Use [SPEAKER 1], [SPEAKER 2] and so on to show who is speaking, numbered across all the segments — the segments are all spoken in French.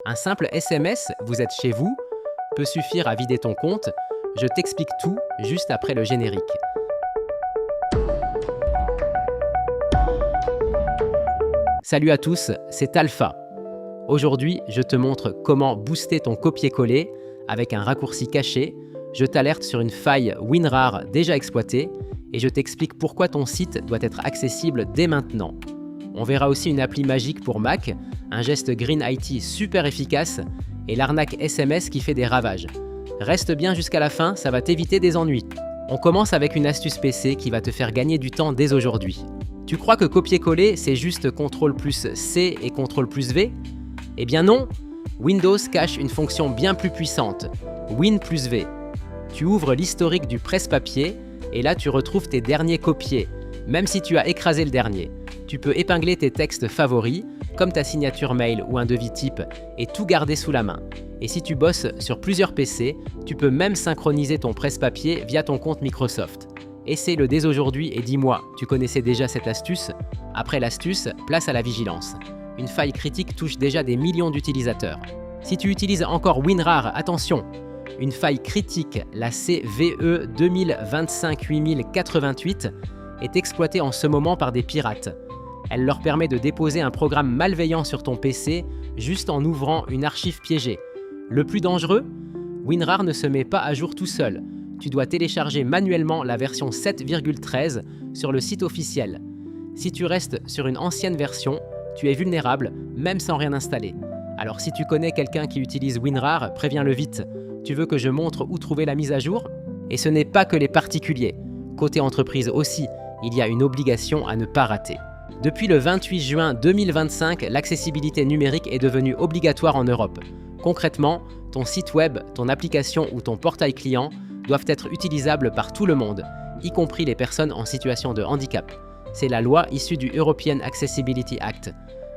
[SPEAKER 1] Un simple SMS, vous êtes chez vous, peut suffire à vider ton compte. Je t'explique tout juste après le générique. Salut à tous, c'est Alpha. Aujourd'hui, je te montre comment booster ton copier-coller avec un raccourci caché. Je t'alerte sur une faille WinRAR déjà exploitée et je t'explique pourquoi ton site doit être accessible dès maintenant. On verra aussi une appli magique pour Mac, un geste Green IT super efficace et l'arnaque SMS qui fait des ravages. Reste bien jusqu'à la fin, ça va t'éviter des ennuis. On commence avec une astuce PC qui va te faire gagner du temps dès aujourd'hui. Tu crois que copier-coller, c'est juste CTRL plus C et CTRL plus V ? Eh bien non, Windows cache une fonction bien plus puissante, Win plus V. Tu ouvres l'historique du presse-papier et là tu retrouves tes derniers copiés, même si tu as écrasé le dernier. Tu peux épingler tes textes favoris, comme ta signature mail ou un devis type, et tout garder sous la main. Et si tu bosses sur plusieurs PC, tu peux même synchroniser ton presse-papier via ton compte Microsoft. Essaie-le dès aujourd'hui et dis-moi, tu connaissais déjà cette astuce ? Après l'astuce, place à la vigilance. Une faille critique touche déjà des millions d'utilisateurs. Si tu utilises encore WinRAR, attention, une faille critique, la CVE 2025-8088, est exploitée en ce moment par des pirates. Elle leur permet de déposer un programme malveillant sur ton PC juste en ouvrant une archive piégée. Le plus dangereux ? WinRAR ne se met pas à jour tout seul. Tu dois télécharger manuellement la version 7,13 sur le site officiel. Si tu restes sur une ancienne version, tu es vulnérable, même sans rien installer. Alors si tu connais quelqu'un qui utilise WinRAR, préviens-le vite. Tu veux que je montre où trouver la mise à jour ? Et ce n'est pas que les particuliers. Côté entreprise aussi, il y a une obligation à ne pas rater. Depuis le 28 juin 2025, l'accessibilité numérique est devenue obligatoire en Europe. Concrètement, ton site web, ton application ou ton portail client doivent être utilisables par tout le monde, y compris les personnes en situation de handicap. C'est la loi issue du European Accessibility Act.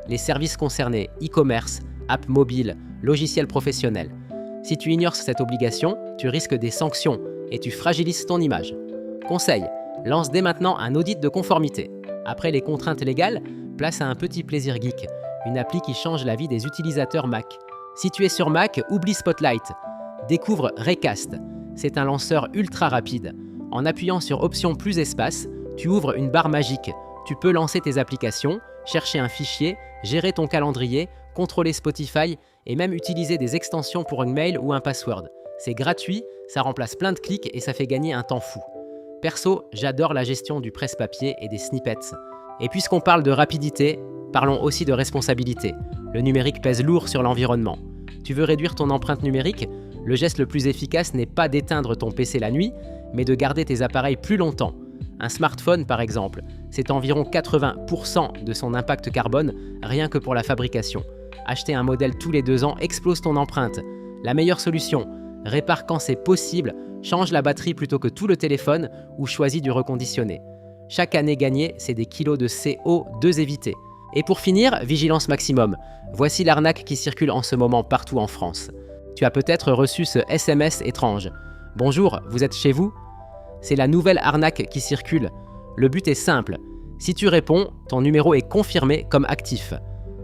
[SPEAKER 1] Les services concernés, e-commerce, apps mobiles, logiciels professionnels. Si tu ignores cette obligation, tu risques des sanctions et tu fragilises ton image. Conseil, lance dès maintenant un audit de conformité. Après les contraintes légales, place à un petit plaisir geek, une appli qui change la vie des utilisateurs Mac. Si tu es sur Mac, oublie Spotlight. Découvre Raycast. C'est un lanceur ultra rapide. En appuyant sur Option plus espace, tu ouvres une barre magique. Tu peux lancer tes applications, chercher un fichier, gérer ton calendrier, contrôler Spotify et même utiliser des extensions pour une mail ou un password. C'est gratuit, ça remplace plein de clics et ça fait gagner un temps fou. Perso, j'adore la gestion du presse-papier et des snippets. Et puisqu'on parle de rapidité, parlons aussi de responsabilité. Le numérique pèse lourd sur l'environnement. Tu veux réduire ton empreinte numérique ? Le geste le plus efficace n'est pas d'éteindre ton PC la nuit, mais de garder tes appareils plus longtemps. Un smartphone, par exemple, c'est environ 80% de son impact carbone rien que pour la fabrication. Acheter un modèle tous les 2 ans explose ton empreinte. La meilleure solution, répare quand c'est possible, change la batterie plutôt que tout le téléphone ou choisis du reconditionné. Chaque année gagnée, c'est des kilos de CO2 évités. Et pour finir, vigilance maximum. Voici l'arnaque qui circule en ce moment partout en France. Tu as peut-être reçu ce SMS étrange. Bonjour, vous êtes chez vous ? C'est la nouvelle arnaque qui circule. Le but est simple. Si tu réponds, ton numéro est confirmé comme actif.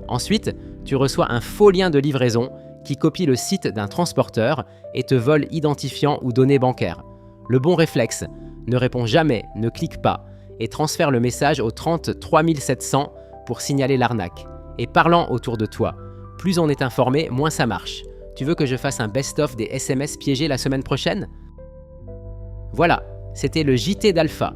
[SPEAKER 1] Ensuite, tu reçois un faux lien de livraison qui copie le site d'un transporteur et te vole identifiant ou données bancaires. Le bon réflexe, ne réponds jamais, ne clique pas et transfère le message au 30 3700 pour signaler l'arnaque. Et parlant autour de toi, plus on est informé, moins ça marche. Tu veux que je fasse un best-of des SMS piégés la semaine prochaine ? Voilà, c'était le JT d'Alpha.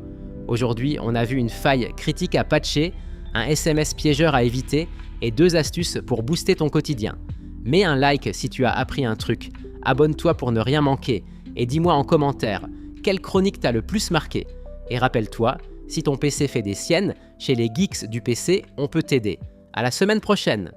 [SPEAKER 1] Aujourd'hui, on a vu une faille critique à patcher, un SMS piégeur à éviter et 2 astuces pour booster ton quotidien. Mets un like si tu as appris un truc, abonne-toi pour ne rien manquer et dis-moi en commentaire quelle chronique t'a le plus marqué. Et rappelle-toi, si ton PC fait des siennes, chez les geeks du PC, on peut t'aider. À la semaine prochaine!